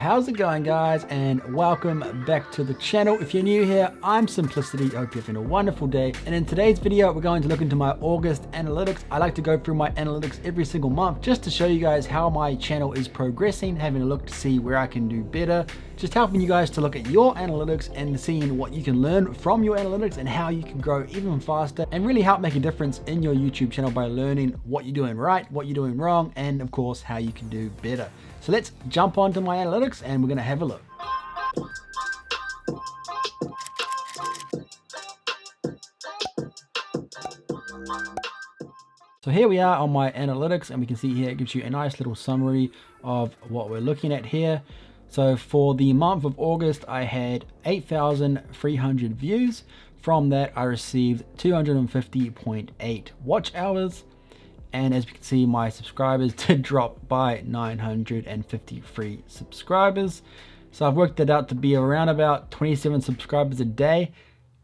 How's it going, guys, and welcome back to the channel. If you're new here, I'm Simplicity. Hope you're having a wonderful day, and in today's video we're going to look into my August analytics. I like to go through my analytics every single month just to show you guys how my channel is progressing, having a look to see where I can do better, just helping you guys to look at your analytics and seeing what you can learn from your analytics and how you can grow even faster and really help make a difference in your YouTube channel by learning what you're doing right, what you're doing wrong, and of course how you can do better. So let's jump onto my analytics and we're going to have a look. So here we are on my analytics, and we can see here it gives you a nice little summary of what we're looking at here. So for the month of August, I had 8,300 views. From that, I received 250.8 watch hours. And as we can see, my subscribers did drop by 953 subscribers. So I've worked it out to be around about 27 subscribers a day.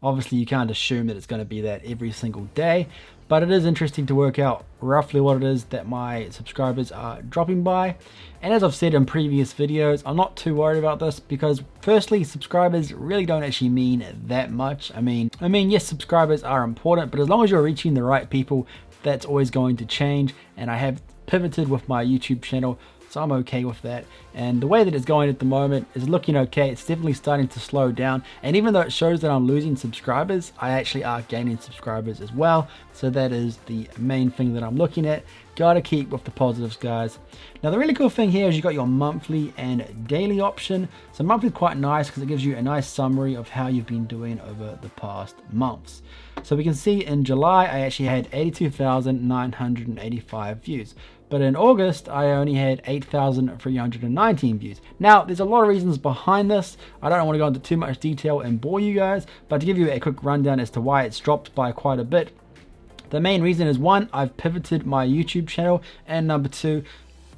Obviously, you can't assume that it's going to be that every single day, but it is interesting to work out roughly what it is that my subscribers are dropping by. And as I've said in previous videos, I'm not too worried about this because firstly, subscribers really don't actually mean that much. I mean, yes, subscribers are important, but as long as you're reaching the right people, that's always going to change. And I have pivoted with my YouTube channel, so I'm okay with that. And the way that it's going at the moment is looking okay. It's definitely starting to slow down, and even though it shows that I'm losing subscribers, I actually are gaining subscribers as well. So that is the main thing that I'm looking at. Gotta keep with the positives, guys. Now the really cool thing here is you got your monthly and daily option. So monthly is quite nice because it gives you a nice summary of how you've been doing over the past months. So we can see in July I actually had 82,985 views. But in August, I only had 8,319 views. Now, there's a lot of reasons behind this. I don't want to go into too much detail and bore you guys, but to give you a quick rundown as to why it's dropped by quite a bit. The main reason is, one, I've pivoted my YouTube channel, and number two,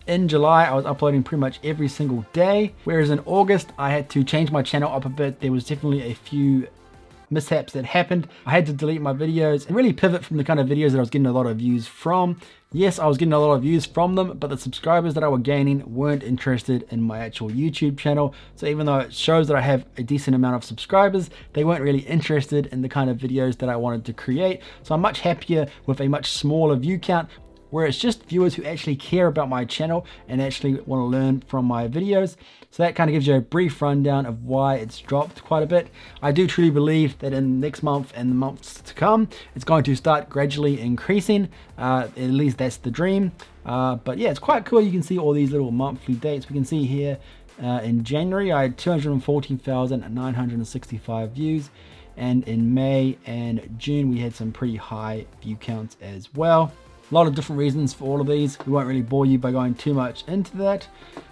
in July, I was uploading pretty much every single day, whereas in August, I had to change my channel up a bit. There was definitely a few mishaps that happened. I had to delete my videos and really pivot from the kind of videos that I was getting a lot of views from. Yes, I was getting a lot of views from them, but the subscribers that I were gaining weren't interested in my actual YouTube channel. So even though it shows that I have a decent amount of subscribers, they weren't really interested in the kind of videos that I wanted to create. So I'm much happier with a much smaller view count, where it's just viewers who actually care about my channel and actually want to learn from my videos. So that kind of gives you a brief rundown of why it's dropped quite a bit. I do truly believe that in next month and the months to come, it's going to start gradually increasing. At least that's the dream. But yeah, it's quite cool. You can see all these little monthly dates. We can see here in January, I had 214,965 views. And in May and June, we had some pretty high view counts as well. A lot of different reasons for all of these. We won't really bore you by going too much into that,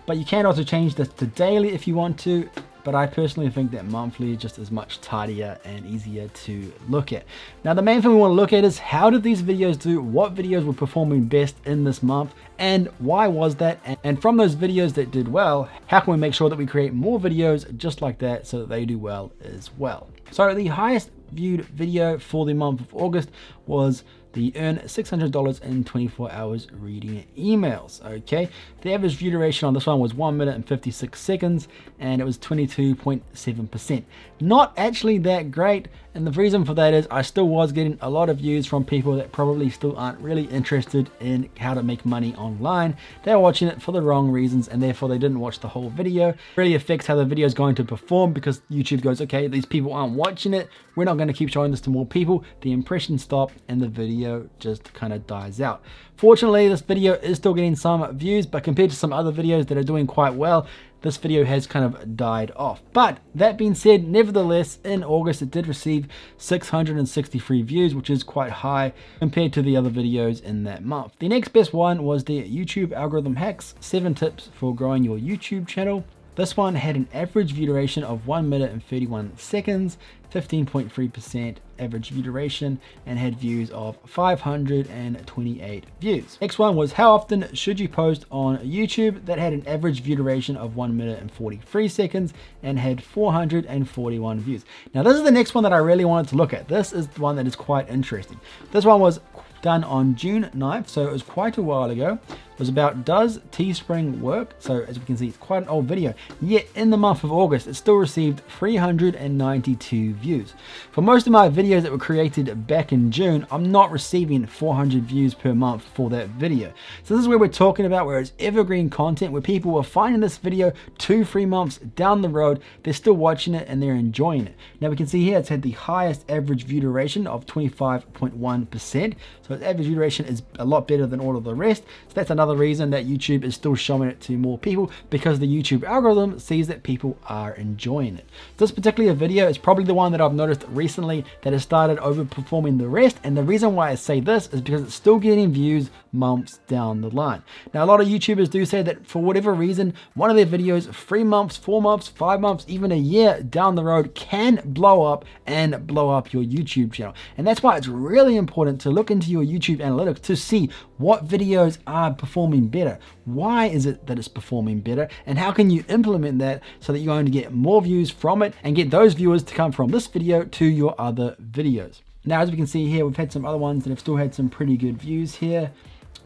but you can also change this to daily if you want to. But I personally think that monthly is just as much tidier and easier to look at. Now, the main thing we want to look at is how did these videos do? What videos were performing best in this month? And why was that? And from those videos that did well, how can we make sure that we create more videos just like that so that they do well as well? So the highest viewed video for the month of August was the earn $600 in 24 hours reading emails. Okay, the average view duration on this one was 1 minute and 56 seconds, and it was 22.7%. Not actually that great, and the reason for that is I still was getting a lot of views from people that probably still aren't really interested in how to make money online. They were watching it for the wrong reasons, and therefore they didn't watch the whole video. It really affects how the video is going to perform, because YouTube goes, okay, these people aren't watching it, we're not going to keep showing this to more people. The impressions stop and the video just kind of dies out. Fortunately, this video is still getting some views, but compared to some other videos that are doing quite well, this video has kind of died off. But that being said, nevertheless, in August it did receive 663 views, which is quite high compared to the other videos in that month. The next best one was the YouTube algorithm hacks, 7 tips for growing your YouTube channel. This one had an average view duration of 1 minute and 31 seconds, 15.3% average view duration, and had views of 528 views. Next one was how often should you post on YouTube? That had an average view duration of 1 minute and 43 seconds and had 441 views. Now this is the next one that I really wanted to look at. This is the one that is quite interesting. This one was done on June 9th, so it was quite a while ago. It was about, does Teespring work? So as we can see, it's quite an old video, yet in the month of August it still received 392 views. For most of my videos that were created back in June, I'm not receiving 400 views per month for that video. So this is where we're talking about where it's evergreen content, where people are finding this video 2-3 months down the road, they're still watching it and they're enjoying it. Now we can see here it's had the highest average view duration of 25.1%. So its average view duration is a lot better than all of the rest. So that's another reason that YouTube is still showing it to more people, because the YouTube algorithm sees that people are enjoying it. This particular video is probably the one that I've noticed recently that has started overperforming the rest, and the reason why I say this is because it's still getting views months down the line. Now a lot of YouTubers do say that for whatever reason, one of their videos 3 months, 4 months, 5 months, even a year down the road can blow up and blow up your YouTube channel. And that's why it's really important to look into your YouTube analytics to see what videos are performing better. Why is it that it's performing better? And how can you implement that so that you're going to get more views from it and get those viewers to come from this video to your other videos. Now, as we can see here, we've had some other ones that have still had some pretty good views here.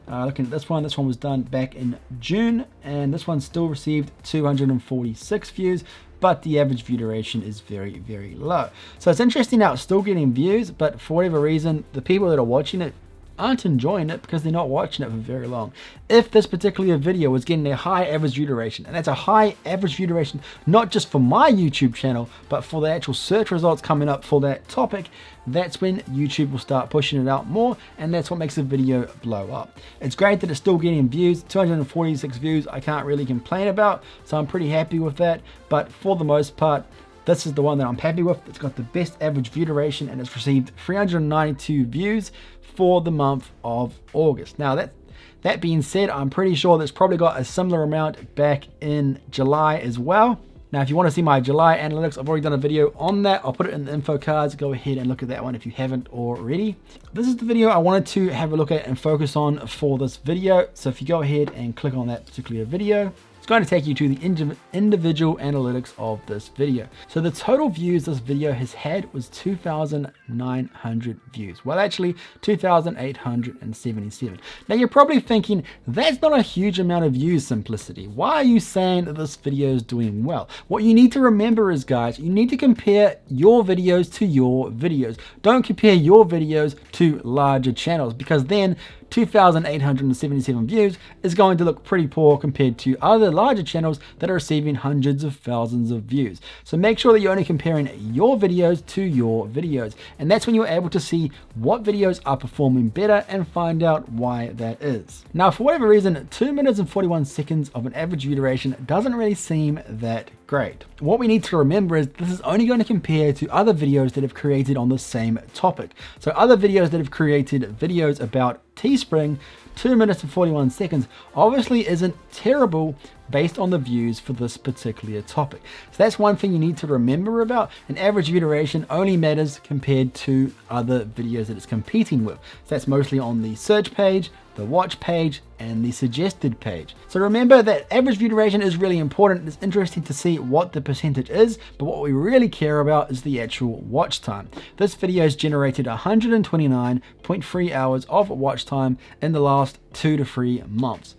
Looking at this one was done back in June, and this one still received 246 views, but the average view duration is very, very low. So it's interesting how it's still getting views, but for whatever reason, the people that are watching it aren't enjoying it because they're not watching it for very long. If this particular video was getting a high average view duration, and that's a high average view duration, not just for my YouTube channel, but for the actual search results coming up for that topic, that's when YouTube will start pushing it out more, and that's what makes the video blow up. It's great that it's still getting views, 246 views, I can't really complain about, so I'm pretty happy with that, but for the most part, this is the one that I'm happy with. It's got the best average view duration, and it's received 392 views for the month of August. Now that being said, I'm pretty sure that's probably got a similar amount back in July as well. Now, if you want to see my July analytics, I've already done a video on that. I'll put it in the info cards. Go ahead and look at that one if you haven't already. This is the video I wanted to have a look at and focus on for this video. So if you go ahead and click on that particular video, it's going to take you to the individual analytics of this video. So the total views this video has had was 2,900 views. Well, actually 2,877. Now you're probably thinking, that's not a huge amount of views, Simplicity. Why are you saying that this video is doing well? What you need to remember is, guys, you need to compare your videos to your videos. Don't compare your videos to larger channels, because then 2,877 views is going to look pretty poor compared to other larger channels that are receiving hundreds of thousands of views. So make sure that you're only comparing your videos to your videos, and that's when you're able to see what videos are performing better and find out why that is. Now, for whatever reason, 2 minutes and 41 seconds of an average view duration doesn't really seem that great. What we need to remember is this is only going to compare to other videos that have created on the same topic. So other videos that have created videos about Teespring, 2 minutes and 41 seconds obviously isn't terrible based on the views for this particular topic. So that's one thing you need to remember about. An average view duration only matters compared to other videos that it's competing with. So that's mostly on the search page, the watch page, and the suggested page. So remember that average view duration is really important. It's interesting to see what the percentage is, but what we really care about is the actual watch time. This video has generated 129.3 hours of watch time in the last 2 to 3 months.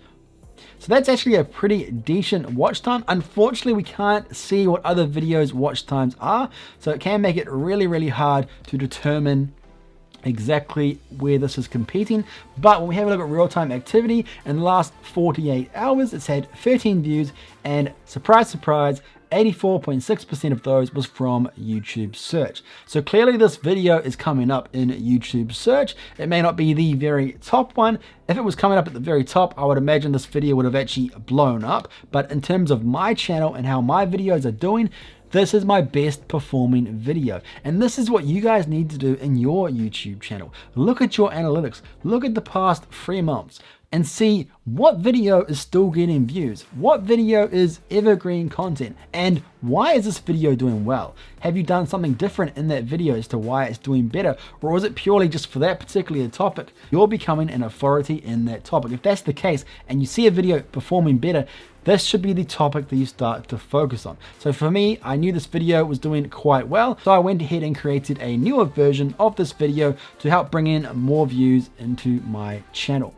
So that's actually a pretty decent watch time. Unfortunately, we can't see what other videos' watch times are, so it can make it really, really hard to determine exactly where this is competing. But when we have a look at real-time activity, in the last 48 hours, it's had 13 views, and surprise, surprise, 84.6% of those was from YouTube search. So clearly this video is coming up in YouTube search. It may not be the very top one. If it was coming up at the very top, I would imagine this video would have actually blown up. But in terms of my channel and how my videos are doing, this is my best performing video. And this is what you guys need to do in your YouTube channel. Look at your analytics. Look at the past 3 months. and see what video is still getting views, what video is evergreen content, and why is this video doing well? Have you done something different in that video as to why it's doing better, or was it purely just for that particular topic? You're becoming an authority in that topic. If that's the case and you see a video performing better, this should be the topic that you start to focus on. So for me, I knew this video was doing quite well, so I went ahead and created a newer version of this video to help bring in more views into my channel.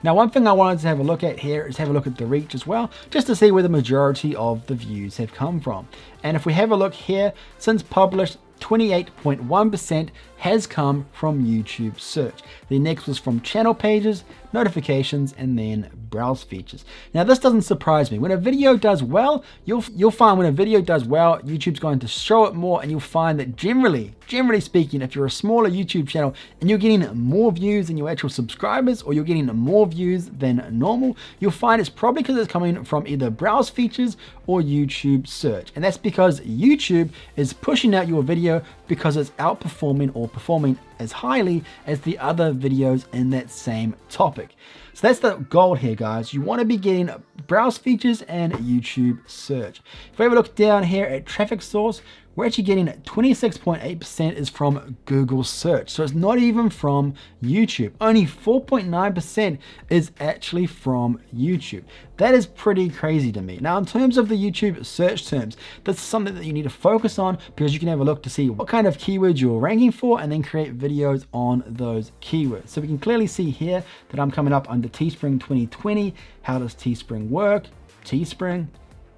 Now, one thing I wanted to have a look at here is have a look at the reach as well, just to see where the majority of the views have come from. And if we have a look here, since published, 28.1% has come from YouTube search. The next was from channel pages, notifications, and then browse features. Now, this doesn't surprise me. When a video does well, you'll find when a video does well, YouTube's going to show it more, and you'll find that generally speaking, if you're a smaller YouTube channel and you're getting more views than your actual subscribers, or you're getting more views than normal, you'll find it's probably because it's coming from either browse features or YouTube search. And that's because YouTube is pushing out your video because it's outperforming or performing as highly as the other videos in that same topic. So that's the goal here, guys. You want to be getting browse features and YouTube search. If we have a look down here at traffic source, we're actually getting 26.8% is from Google search. So it's not even from YouTube. Only 4.9% is actually from YouTube. That is pretty crazy to me. Now, in terms of the YouTube search terms, this is something that you need to focus on, because you can have a look to see what kind of keywords you're ranking for and then create videos on those keywords. So we can clearly see here that I'm coming up under Teespring 2020. How does Teespring work? Teespring,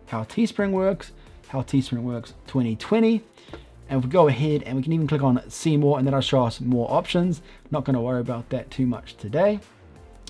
how Teespring works. How Teespring works 2020, and if we go ahead and we can even click on see more, and then I'll show us more options. Not going to worry about that too much today.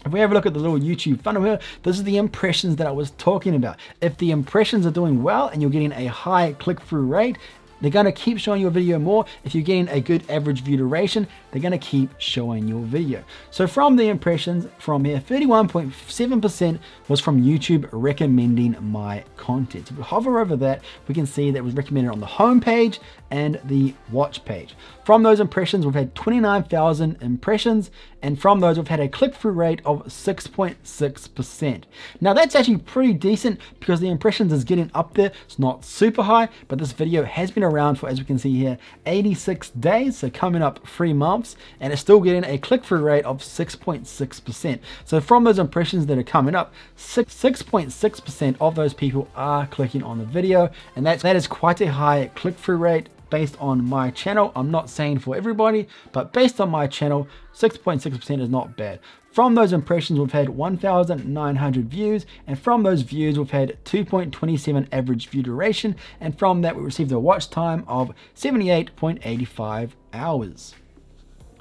If we have a look at the little YouTube funnel here, this is the impressions that I was talking about. If the impressions are doing well and you're getting a high click-through rate, they're going to keep showing your video more. If you're getting a good average view duration, they're going to keep showing your video. So from the impressions from here, 31.7% was from YouTube recommending my content. So if we hover over that, we can see that it was recommended on the home page and the watch page. From those impressions, we've had 29,000 impressions, and from those, we've had a click-through rate of 6.6%. Now, that's actually pretty decent because the impressions is getting up there. It's not super high, but this video has been around for, as we can see here, 86 days, so coming up 3 months, and it's still getting a click-through rate of 6.6%. So from those impressions that are coming up, 6.6% of those people are clicking on the video, and that is quite a high click-through rate. Based on my channel, I'm not saying for everybody, but based on my channel, 6.6% is not bad. From those impressions, we've had 1,900 views, and from those views, we've had 2.27 average view duration, and from that, we received a watch time of 78.85 hours.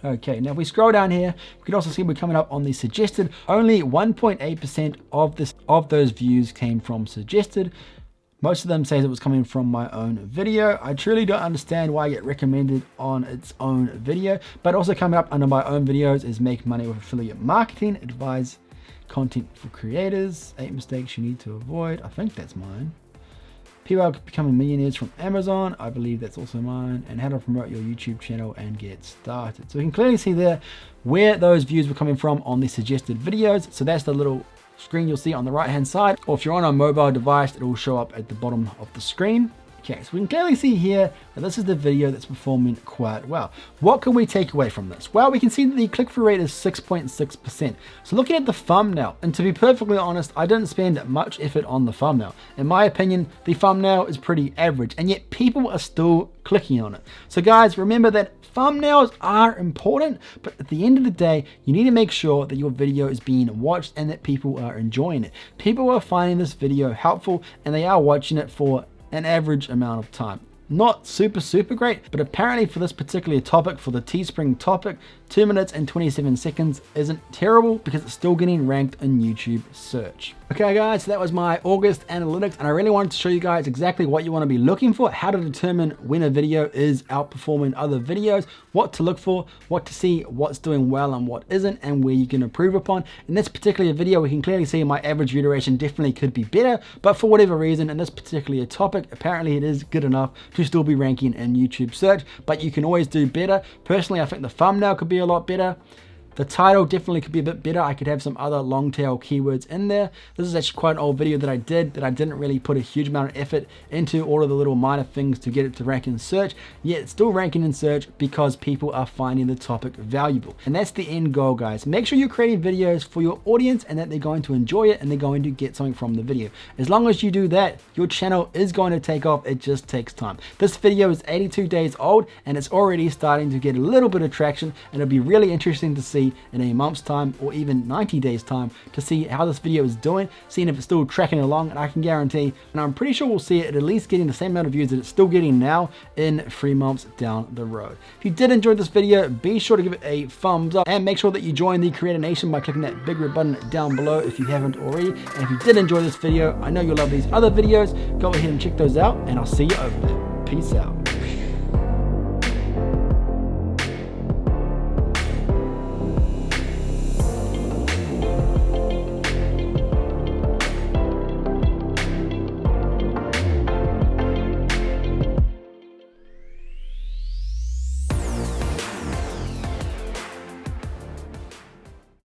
Okay, now if we scroll down here, we can also see we're coming up on the suggested. Only 1.8% of those views came from suggested. Most of them say it was coming from my own video. I truly don't understand why I get recommended on its own video, but also coming up under my own videos is make money with affiliate marketing, advise content for creators, 8 mistakes you need to avoid. I think that's mine. People are becoming millionaires from Amazon. I believe that's also mine. And how to promote your YouTube channel and get started. So we can clearly see there where those views were coming from on the suggested videos. So that's the little screen you'll see on the right hand side, or if you're on a mobile device, it will show up at the bottom of the screen. Okay, so we can clearly see here that this is the video that's performing quite well. What can we take away from this? Well, we can see that the click-through rate is 6.6%. So looking at the thumbnail, and to be perfectly honest, I didn't spend much effort on the thumbnail. In my opinion, the thumbnail is pretty average, and yet people are still clicking on it. So guys, remember that thumbnails are important, but at the end of the day, you need to make sure that your video is being watched and that people are enjoying it. People are finding this video helpful, and they are watching it for an average amount of time. Not super great, but apparently for this particular topic, for the Teespring topic, 2 minutes and 27 seconds isn't terrible because it's still getting ranked in YouTube search. Okay guys, so that was my August analytics, and I really wanted to show you guys exactly what you want to be looking for, how to determine when a video is outperforming other videos, what to look for, what to see, what's doing well and what isn't, and where you can improve upon. In this particular video, we can clearly see my average view duration definitely could be better, but for whatever reason, in this particular topic, apparently it is good enough to still be ranking in YouTube search, but you can always do better. Personally, I think the thumbnail could be a lot better. The title definitely could be a bit better. I could have some other long tail keywords in there. This is actually quite an old video that I did that I didn't really put a huge amount of effort into all of the little minor things to get it to rank in search, yet it's still ranking in search because people are finding the topic valuable. And that's the end goal, guys. Make sure you're creating videos for your audience and that they're going to enjoy it and they're going to get something from the video. As long as you do that, your channel is going to take off. It just takes time. This video is 82 days old and it's already starting to get a little bit of traction, and it'll be really interesting to see in a month's time or even 90 days time to see how this video is doing, seeing if it's still tracking along. And I can guarantee, and I'm pretty sure we'll see it at least getting the same amount of views that it's still getting now in 3 months down the road. If you did enjoy this video, be sure to give it a thumbs up and make sure that you join the Creator Nation by clicking that big red button down below if you haven't already. And if you did enjoy this video, I know you'll love these other videos. Go ahead and check those out, and I'll see you over there. Peace out.